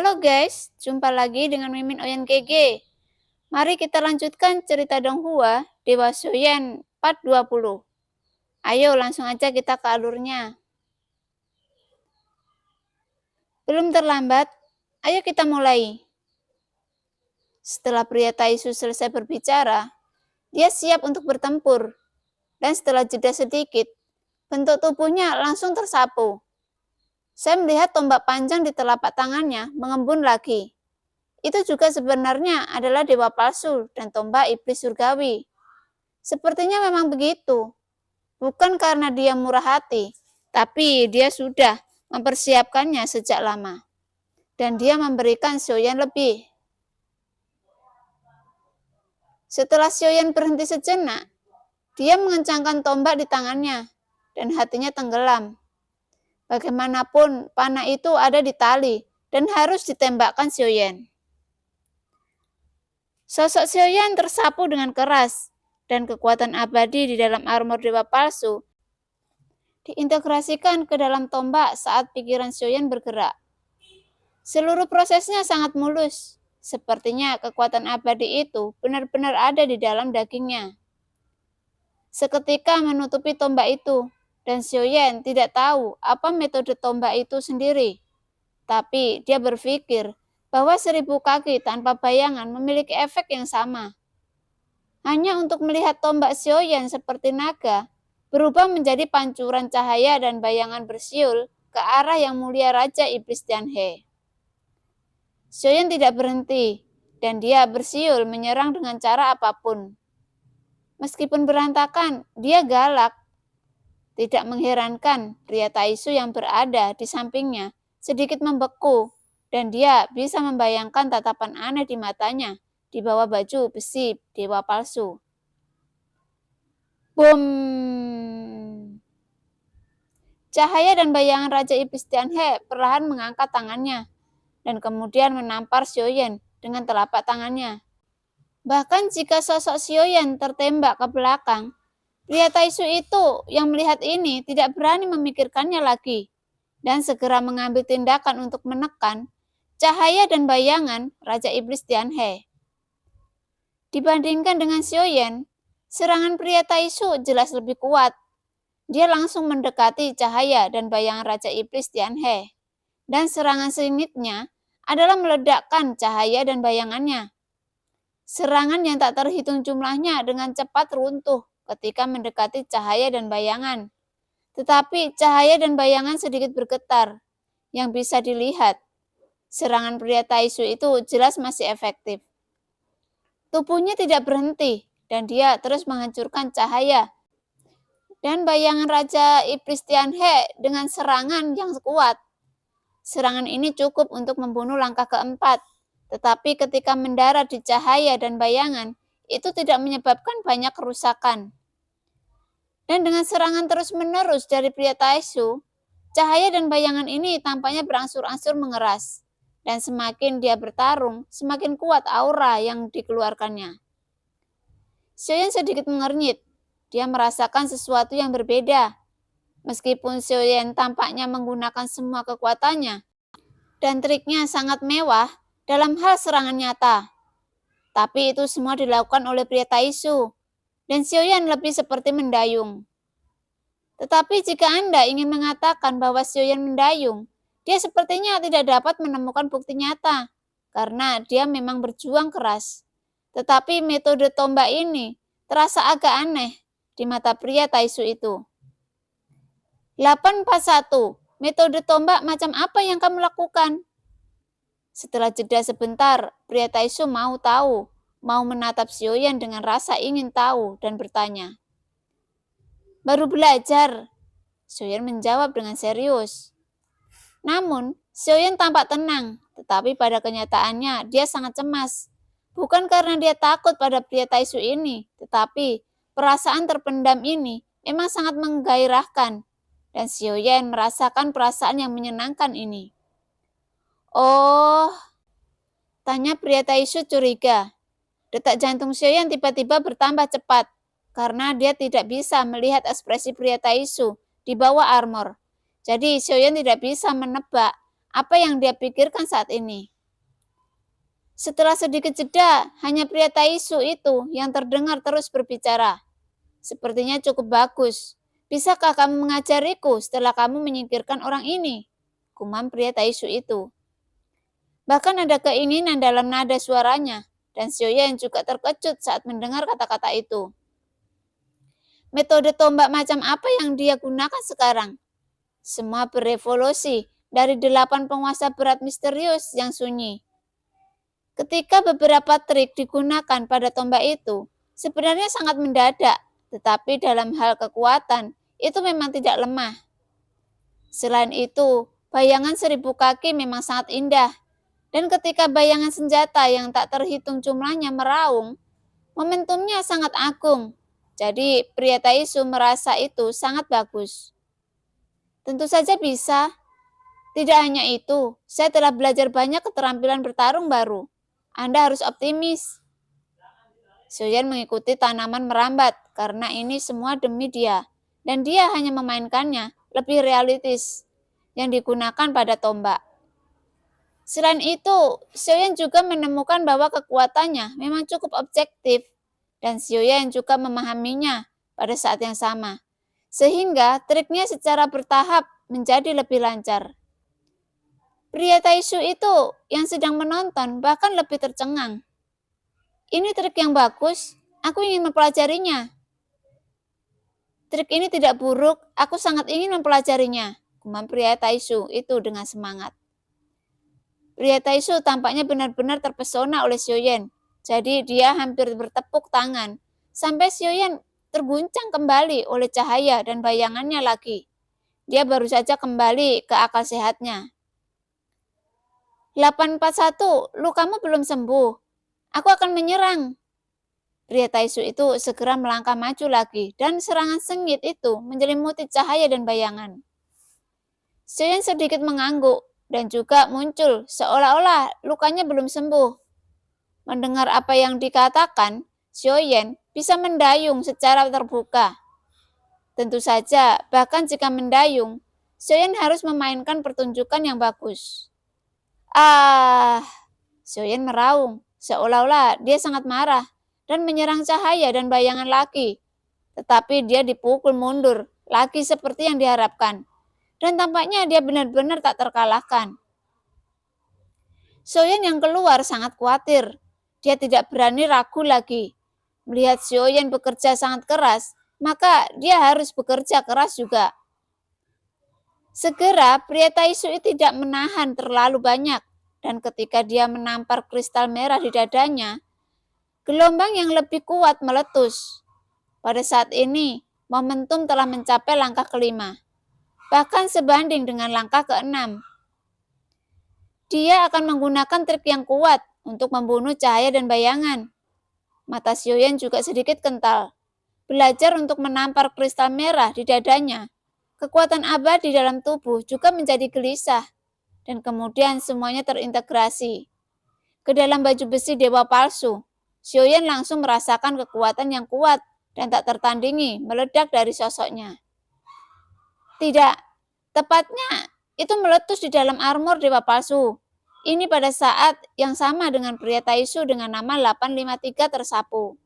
Halo guys, jumpa lagi dengan Mimin Oyen GG. Mari kita lanjutkan cerita Donghua Dewa Soyen part 20. Ayo langsung aja kita ke alurnya. Belum terlambat, ayo kita mulai. Setelah pria Taisu selesai berbicara, dia siap untuk bertempur. Dan setelah jeda sedikit, bentuk tubuhnya langsung tersapu. Saya melihat tombak panjang di telapak tangannya mengembun lagi. Itu juga sebenarnya adalah dewa palsu dan tombak iblis surgawi. Sepertinya memang begitu. Bukan karena dia murah hati, tapi dia sudah mempersiapkannya sejak lama. Dan dia memberikan Xiaoyan lebih. Setelah Xiaoyan berhenti sejenak, dia mengencangkan tombak di tangannya dan hatinya tenggelam. Bagaimanapun, panah itu ada di tali dan harus ditembakkan Xiaoyan. Sosok Xiaoyan tersapu dengan keras, dan kekuatan abadi di dalam armor dewa palsu diintegrasikan ke dalam tombak saat pikiran Xiaoyan bergerak. Seluruh prosesnya sangat mulus, sepertinya kekuatan abadi itu benar-benar ada di dalam dagingnya. Seketika menutupi tombak itu, dan Xiaoyan tidak tahu apa metode tombak itu sendiri. Tapi dia berpikir bahwa 1000 kaki tanpa bayangan memiliki efek yang sama. Hanya untuk melihat tombak Xiaoyan seperti naga, berubah menjadi pancuran cahaya dan bayangan bersiul ke arah yang mulia Raja Iblis Tianhe. Xiaoyan tidak berhenti, dan dia bersiul menyerang dengan cara apapun. Meskipun berantakan, dia galak. Tidak mengherankan, pria Taisu yang berada di sampingnya sedikit membeku, dan dia bisa membayangkan tatapan aneh di matanya di bawah baju besi dewa palsu. Boom! Cahaya dan bayangan Raja Iblis Tianhe perlahan mengangkat tangannya, dan kemudian menampar Xiaoyan dengan telapak tangannya. Bahkan jika sosok Xiaoyan tertembak ke belakang, pria Taisu itu yang melihat ini tidak berani memikirkannya lagi, dan segera mengambil tindakan untuk menekan cahaya dan bayangan Raja Iblis Tianhe. Dibandingkan dengan Xiaoyan, serangan pria Taisu jelas lebih kuat. Dia langsung mendekati cahaya dan bayangan Raja Iblis Tianhe, dan serangan sengitnya adalah meledakkan cahaya dan bayangannya. Serangan yang tak terhitung jumlahnya dengan cepat runtuh ketika mendekati cahaya dan bayangan. Tetapi cahaya dan bayangan sedikit bergetar, yang bisa dilihat. Serangan pria Taisu itu jelas masih efektif. Tubuhnya tidak berhenti, dan dia terus menghancurkan cahaya dan bayangan Raja Iblis Tianhe dengan serangan yang kuat. Serangan ini cukup untuk membunuh langkah keempat, tetapi ketika mendarat di cahaya dan bayangan, itu tidak menyebabkan banyak kerusakan. Dan dengan serangan terus-menerus dari pria Taisu, cahaya dan bayangan ini tampaknya berangsur-angsur mengeras. Dan semakin dia bertarung, semakin kuat aura yang dikeluarkannya. Xiaoyan sedikit mengernyit. Dia merasakan sesuatu yang berbeda. Meskipun Xiaoyan tampaknya menggunakan semua kekuatannya, dan triknya sangat mewah dalam hal serangan nyata. Tapi itu semua dilakukan oleh pria Taisu, dan Xiaoyan lebih seperti mendayung. Tetapi jika Anda ingin mengatakan bahwa Xiaoyan mendayung, dia sepertinya tidak dapat menemukan bukti nyata, karena dia memang berjuang keras. Tetapi metode tombak ini terasa agak aneh di mata pria Taisu itu. 841, metode tombak macam apa yang kamu lakukan? Setelah jeda sebentar, pria Taisu mau tahu, mau menatap Xiaoyan dengan rasa ingin tahu dan bertanya. Baru belajar, Xiaoyan menjawab dengan serius. Namun, Xiaoyan tampak tenang, tetapi pada kenyataannya dia sangat cemas. Bukan karena dia takut pada pria Taisu ini, tetapi perasaan terpendam ini memang sangat menggairahkan, dan Xiaoyan merasakan perasaan yang menyenangkan ini. Oh, tanya pria Taisu curiga. Detak jantung Xiaoyan tiba-tiba bertambah cepat, karena dia tidak bisa melihat ekspresi pria Taisu di bawah armor. Jadi Xiaoyan tidak bisa menebak apa yang dia pikirkan saat ini. Setelah sedikit jeda, hanya pria Taisu itu yang terdengar terus berbicara. Sepertinya cukup bagus. Bisakah kamu mengajariku setelah kamu menyingkirkan orang ini? Gumam pria Taisu itu. Bahkan ada keinginan dalam nada suaranya, dan Xiaoyan juga terkejut saat mendengar kata-kata itu. Metode tombak macam apa yang dia gunakan sekarang? Semua berevolusi dari 8 penguasa berat misterius yang sunyi. Ketika beberapa trik digunakan pada tombak itu, sebenarnya sangat mendadak, tetapi dalam hal kekuatan, itu memang tidak lemah. Selain itu, bayangan 1000 kaki memang sangat indah, dan ketika bayangan senjata yang tak terhitung jumlahnya meraung, momentumnya sangat agung. Jadi, pria Taisu merasa itu sangat bagus. Tentu saja bisa. Tidak hanya itu, saya telah belajar banyak keterampilan bertarung baru. Anda harus optimis. Xiaoyan mengikuti tanaman merambat karena ini semua demi dia. Dan dia hanya memainkannya lebih realistis yang digunakan pada tombak. Selain itu, Xiaoyan juga menemukan bahwa kekuatannya memang cukup objektif. Dan Xiaoyan juga memahaminya pada saat yang sama. Sehingga triknya secara bertahap menjadi lebih lancar. Pria Taisu itu yang sedang menonton bahkan lebih tercengang. Ini trik yang bagus, aku ingin mempelajarinya. Trik ini tidak buruk, aku sangat ingin mempelajarinya, gumam pria Taisu itu dengan semangat. Pria Taisu tampaknya benar-benar terpesona oleh Xiaoyan, jadi dia hampir bertepuk tangan, sampai Xiaoyan terguncang kembali oleh cahaya dan bayangannya lagi. Dia baru saja kembali ke akal sehatnya. 841, lukamu belum sembuh. Aku akan menyerang. Pria Taisu itu segera melangkah maju lagi, dan serangan sengit itu menyelimuti cahaya dan bayangan. Xiaoyan sedikit mengangguk, dan juga muncul seolah-olah lukanya belum sembuh. Mendengar apa yang dikatakan, Xiaoyan bisa mendayung secara terbuka. Tentu saja, bahkan jika mendayung, Xiaoyan harus memainkan pertunjukan yang bagus. Xiaoyan meraung, seolah-olah dia sangat marah dan menyerang cahaya dan bayangan lagi. Tetapi dia dipukul mundur lagi seperti yang diharapkan. Dan tampaknya dia benar-benar tak terkalahkan. Xiaoyan yang keluar sangat khawatir. Dia tidak berani ragu lagi. Melihat Xiaoyan bekerja sangat keras, maka dia harus bekerja keras juga. Segera, pria Taisu tidak menahan terlalu banyak, dan ketika dia menampar kristal merah di dadanya, gelombang yang lebih kuat meletus. Pada saat ini, momentum telah mencapai langkah kelima, bahkan sebanding dengan langkah keenam. Dia akan menggunakan trik yang kuat untuk membunuh cahaya dan bayangan. Mata Xiaoyan juga sedikit kental. Belajar untuk menampar kristal merah di dadanya, kekuatan abadi dalam tubuh juga menjadi gelisah, dan kemudian semuanya terintegrasi. Ke dalam baju besi dewa palsu, Xiaoyan langsung merasakan kekuatan yang kuat dan tak tertandingi meledak dari sosoknya. Tidak, tepatnya itu meletus di dalam armor dewa palsu. Ini pada saat yang sama dengan pria Taisu dengan nama 853 tersapu.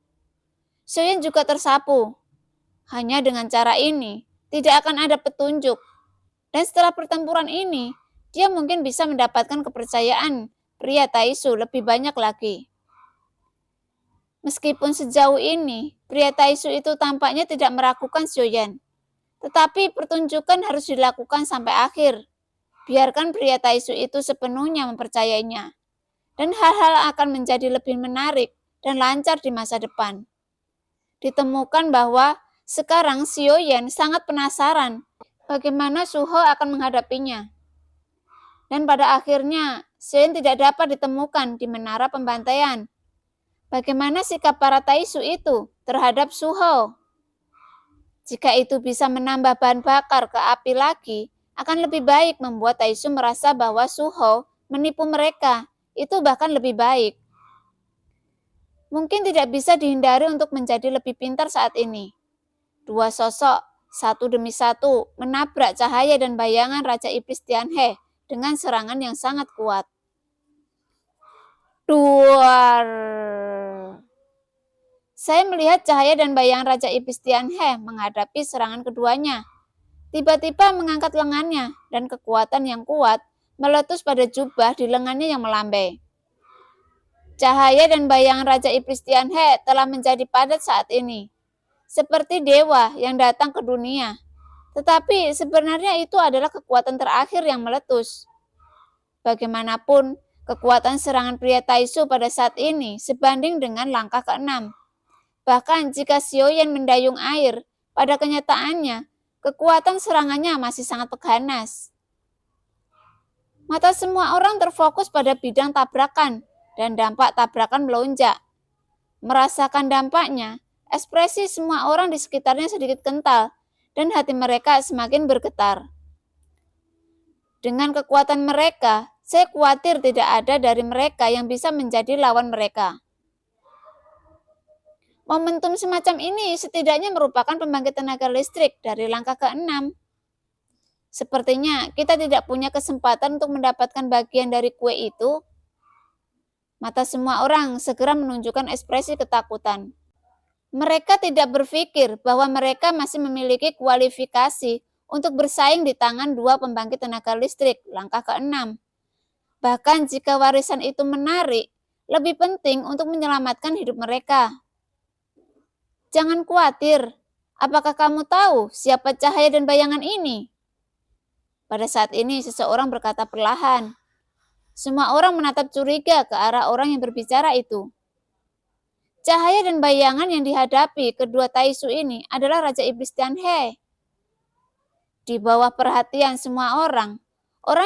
Xiaoyan juga tersapu. Hanya dengan cara ini, tidak akan ada petunjuk. Dan setelah pertempuran ini, dia mungkin bisa mendapatkan kepercayaan pria Taisu lebih banyak lagi. Meskipun sejauh ini, pria Taisu itu tampaknya tidak meragukan Xiaoyan. Tetapi pertunjukan harus dilakukan sampai akhir. Biarkan pria Taisu itu sepenuhnya mempercayainya. Dan hal-hal akan menjadi lebih menarik dan lancar di masa depan. Ditemukan bahwa sekarang Xiaoyan sangat penasaran bagaimana Su He akan menghadapinya. Dan pada akhirnya, Xiaoyan tidak dapat ditemukan di menara pembantaian. Bagaimana sikap para Taisu itu terhadap Su He? Jika itu bisa menambah bahan bakar ke api lagi, akan lebih baik membuat Taisu merasa bahwa Su He menipu mereka. Itu bahkan lebih baik. Mungkin tidak bisa dihindari untuk menjadi lebih pintar saat ini. Dua sosok, satu demi satu, menabrak cahaya dan bayangan Raja Iblis Tianhe dengan serangan yang sangat kuat. Duar. Saya melihat cahaya dan bayangan Raja Iblis Tianhe menghadapi serangan keduanya. Tiba-tiba mengangkat lengannya dan kekuatan yang kuat meletus pada jubah di lengannya yang melambai. Cahaya dan bayangan Raja Iblis Tianhe telah menjadi padat saat ini, seperti dewa yang datang ke dunia. Tetapi sebenarnya itu adalah kekuatan terakhir yang meletus. Bagaimanapun, kekuatan serangan pria Taisu pada saat ini sebanding dengan langkah ke-6. Bahkan jika Xiaoyan mendayung air, pada kenyataannya, kekuatan serangannya masih sangat ganas. Mata semua orang terfokus pada bidang tabrakan, dan dampak tabrakan melonjak. Merasakan dampaknya, ekspresi semua orang di sekitarnya sedikit kental, dan hati mereka semakin bergetar. Dengan kekuatan mereka, saya khawatir tidak ada dari mereka yang bisa menjadi lawan mereka. Momentum semacam ini setidaknya merupakan pembangkit tenaga listrik dari langkah ke-6. Sepertinya kita tidak punya kesempatan untuk mendapatkan bagian dari kue itu. Mata semua orang segera menunjukkan ekspresi ketakutan. Mereka tidak berpikir bahwa mereka masih memiliki kualifikasi untuk bersaing di tangan dua pembangkit tenaga listrik langkah ke-6. Bahkan jika warisan itu menarik, lebih penting untuk menyelamatkan hidup mereka. Jangan khawatir, apakah kamu tahu siapa cahaya dan bayangan ini? Pada saat ini seseorang berkata perlahan. Semua orang menatap curiga ke arah orang yang berbicara itu. Cahaya dan bayangan yang dihadapi kedua Taisu ini adalah Raja Iblis Tianhe. Di bawah perhatian semua orang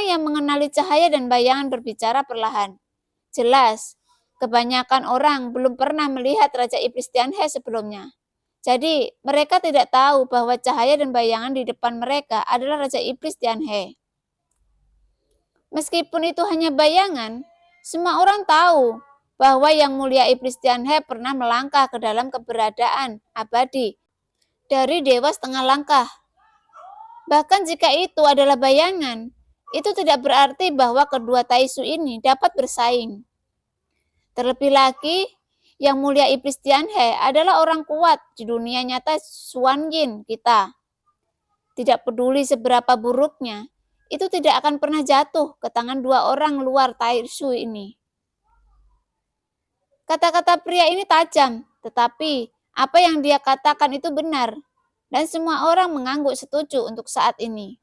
yang mengenali cahaya dan bayangan berbicara perlahan. Jelas, kebanyakan orang belum pernah melihat Raja Iblis Tianhe sebelumnya. Jadi, mereka tidak tahu bahwa cahaya dan bayangan di depan mereka adalah Raja Iblis Tianhe. Meskipun itu hanya bayangan, semua orang tahu bahwa Yang Mulia Iblis Tianhe pernah melangkah ke dalam keberadaan abadi dari Dewa Setengah Langkah. Bahkan jika itu adalah bayangan, itu tidak berarti bahwa kedua Taisu ini dapat bersaing. Terlebih lagi, Yang Mulia Iblis Tianhe adalah orang kuat di dunia nyata Xuan Yin kita. Tidak peduli seberapa buruknya, itu tidak akan pernah jatuh ke tangan dua orang luar Taisu ini. Kata-kata pria ini tajam, tetapi apa yang dia katakan itu benar, dan semua orang mengangguk setuju untuk saat ini.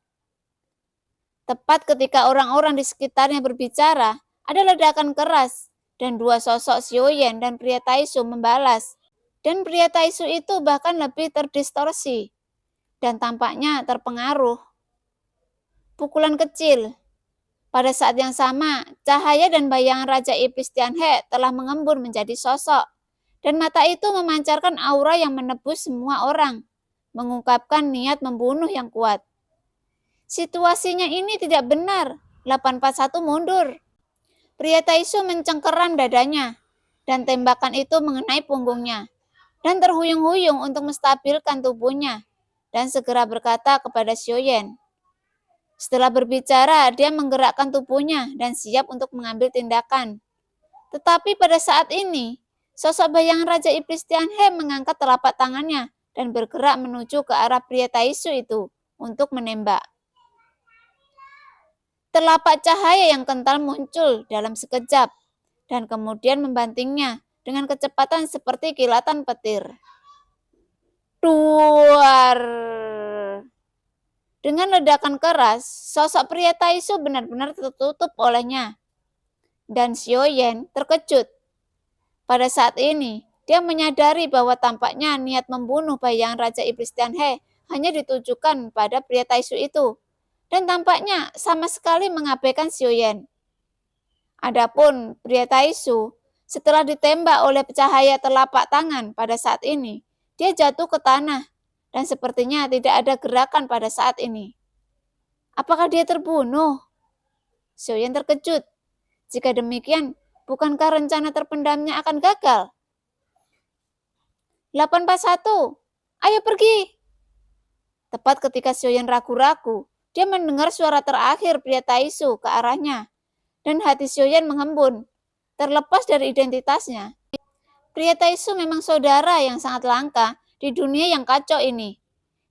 Tepat ketika orang-orang di sekitarnya berbicara, ada ledakan keras, dan dua sosok Xiaoyan dan pria Taisu membalas. Dan pria Taisu itu bahkan lebih terdistorsi, dan tampaknya terpengaruh. Pukulan kecil. Pada saat yang sama, cahaya dan bayangan Raja Iblis Tianhe telah mengembun menjadi sosok, dan mata itu memancarkan aura yang menebus semua orang, mengungkapkan niat membunuh yang kuat. Situasinya ini tidak benar. 841 mundur. Pria Taisu mencengkeram dadanya, dan tembakan itu mengenai punggungnya, dan terhuyung-huyung untuk menstabilkan tubuhnya, dan segera berkata kepada Xiaoyan. Setelah berbicara, dia menggerakkan tubuhnya dan siap untuk mengambil tindakan. Tetapi pada saat ini, sosok bayangan Raja Iblis Tianhe mengangkat telapak tangannya dan bergerak menuju ke arah pria Taisu itu untuk menembak. Telapak cahaya yang kental muncul dalam sekejap, dan kemudian membantingnya dengan kecepatan seperti kilatan petir. Duar! Dengan ledakan keras, sosok pria Taisu benar-benar tertutup olehnya. Dan Xiaoyan terkejut. Pada saat ini, dia menyadari bahwa tampaknya niat membunuh bayangan Raja Iblis Tianhe hanya ditujukan pada pria Taisu itu. Dan tampaknya sama sekali mengabaikan Xiaoyan. Adapun pria Taisu, setelah ditembak oleh cahaya telapak tangan pada saat ini, dia jatuh ke tanah dan sepertinya tidak ada gerakan pada saat ini. Apakah dia terbunuh? Xiaoyan terkejut. Jika demikian, bukankah rencana terpendamnya akan gagal? 841, ayo pergi! Tepat ketika Xiaoyan ragu-ragu, dia mendengar suara terakhir pria Taisu ke arahnya, dan hati Xiaoyan mengembun. terlepas dari identitasnya. Pria Taisu memang saudara yang sangat langka di dunia yang kacau ini.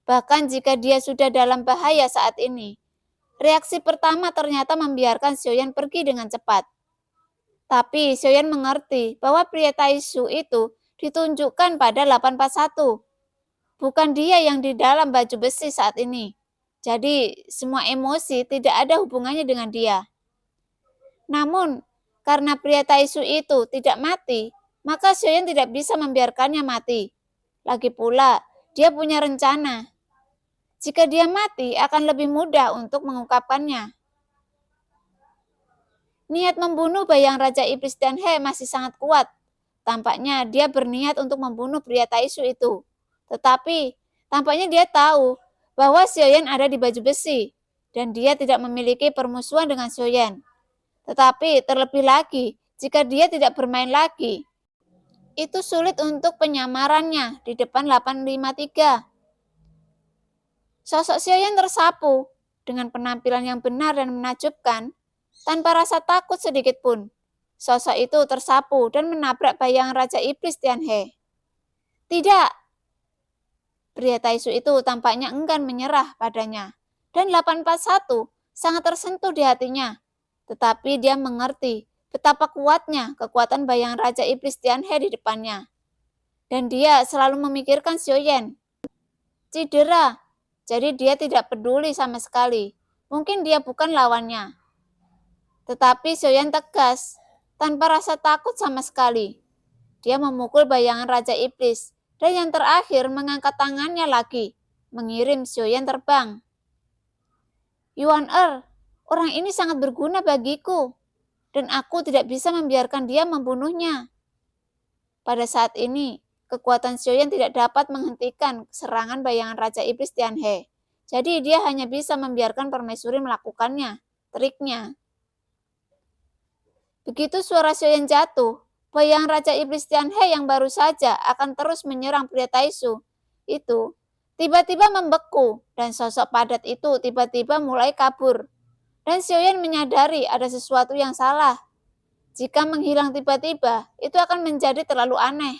Bahkan jika dia sudah dalam bahaya saat ini. Reaksi pertama ternyata membiarkan Xiaoyan pergi dengan cepat. Tapi Xiaoyan mengerti bahwa pria Taisu itu ditunjukkan pada 841. Bukan dia yang di dalam baju besi saat ini. Jadi semua emosi tidak ada hubungannya dengan dia. Namun karena pria Taisu itu tidak mati, maka Xiaoyan tidak bisa membiarkannya mati. Lagi pula, dia punya rencana. Jika dia mati, akan lebih mudah untuk mengungkapkannya. Niat membunuh bayang Raja Iblis dan He masih sangat kuat. Tampaknya dia berniat untuk membunuh pria Taisu itu. Tetapi, tampaknya dia tahu bahwa Xiaoyan ada di baju besi, dan dia tidak memiliki permusuhan dengan Xiaoyan. Tetapi terlebih lagi, jika dia tidak bermain lagi, itu sulit untuk penyamarannya di depan 853. Sosok Xiaoyan tersapu dengan penampilan yang benar dan menakjubkan, tanpa rasa takut sedikit pun. Sosok itu tersapu dan menabrak bayang Raja Iblis Tianhe. Tidak! Pria Taisu itu tampaknya enggan menyerah padanya, dan 841 sangat tersentuh di hatinya. Tetapi dia mengerti betapa kuatnya kekuatan bayang Raja Iblis Tianhe di depannya. Dan dia selalu memikirkan Xiaoyan. Cedera, jadi dia tidak peduli sama sekali. Mungkin dia bukan lawannya. Tetapi Xiaoyan tegas, tanpa rasa takut sama sekali. Dia memukul bayangan Raja Iblis, dan yang terakhir mengangkat tangannya lagi, mengirim Xiaoyan terbang. Yuan orang ini sangat berguna bagiku, dan aku tidak bisa membiarkan dia membunuhnya. Pada saat ini, kekuatan Xiaoyan tidak dapat menghentikan serangan bayangan Raja Iblis Tianhe. Jadi dia hanya bisa membiarkan permaisuri melakukannya, triknya. Begitu suara Xiaoyan jatuh, bayangan Raja Iblis Tianhe yang baru saja akan terus menyerang pria Taisu itu tiba-tiba membeku, dan sosok padat itu tiba-tiba mulai kabur. Dan Xiaoyan menyadari ada sesuatu yang salah. Jika menghilang tiba-tiba, itu akan menjadi terlalu aneh.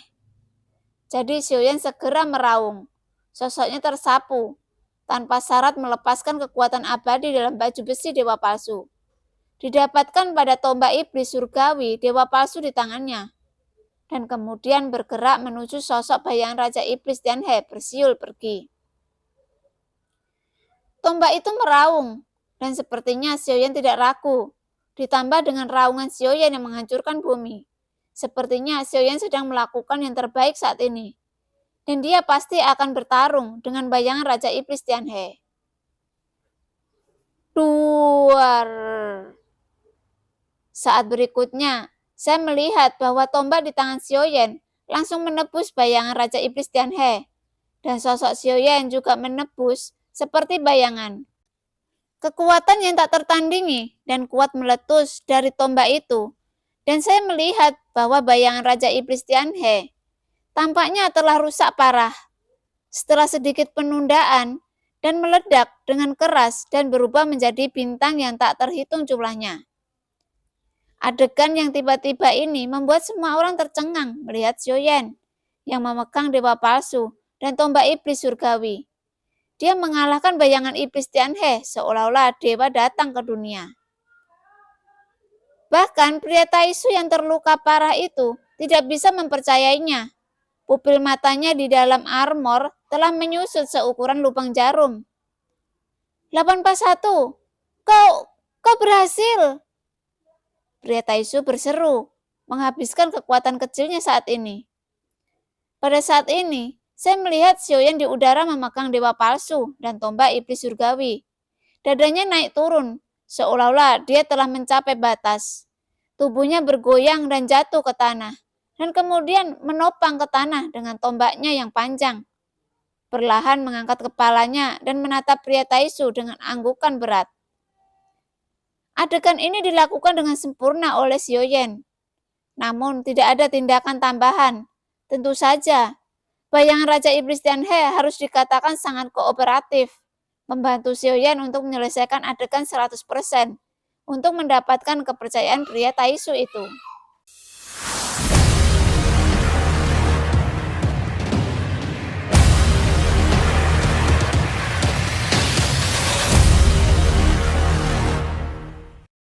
Jadi Xiaoyan segera meraung. Sosoknya tersapu, tanpa syarat melepaskan kekuatan abadi dalam baju besi dewa palsu. Didapatkan pada tombak iblis surgawi dewa palsu di tangannya. Dan kemudian bergerak menuju sosok bayangan Raja Iblis Tianhe bersiul pergi. Tombak itu meraung, dan sepertinya Xiaoyan tidak ragu, ditambah dengan raungan Xiaoyan yang menghancurkan bumi. Sepertinya Xiaoyan sedang melakukan yang terbaik saat ini, dan dia pasti akan bertarung dengan bayangan Raja Iblis Tianhe. Duar. Saat berikutnya, saya melihat bahwa tombak di tangan Xiaoyan langsung menebus bayangan Raja Iblis Tianhe, dan sosok Xiaoyan juga menebus seperti bayangan. Kekuatan yang tak tertandingi dan kuat meletus dari tombak itu, dan saya melihat bahwa bayangan Raja Iblis Tianhe tampaknya telah rusak parah setelah sedikit penundaan dan meledak dengan keras dan berubah menjadi bintang yang tak terhitung jumlahnya. Adegan yang tiba-tiba ini membuat semua orang tercengang melihat Xiaoyan yang memegang dewa palsu dan tombak iblis surgawi. Dia mengalahkan bayangan iblis Tianhe seolah-olah dewa datang ke dunia. Bahkan pria Taisu yang terluka parah itu tidak bisa mempercayainya. Pupil matanya di dalam armor telah menyusut seukuran lubang jarum. 841, kau berhasil! Pria Taisu berseru, menghabiskan kekuatan kecilnya saat ini. Pada saat ini, saya melihat Xiaoyan di udara memegang dewa palsu dan tombak iblis surgawi. Dadanya naik turun, seolah-olah dia telah mencapai batas. Tubuhnya bergoyang dan jatuh ke tanah, dan kemudian menopang ke tanah dengan tombaknya yang panjang. Perlahan mengangkat kepalanya dan menatap pria Taisu dengan anggukan berat. Adegan ini dilakukan dengan sempurna oleh Xiaoyan. Namun tidak ada tindakan tambahan. Tentu saja, bayangan Raja Iblis Tianhe harus dikatakan sangat kooperatif, membantu Xiaoyan untuk menyelesaikan adegan 100% untuk mendapatkan kepercayaan pria Taisu itu.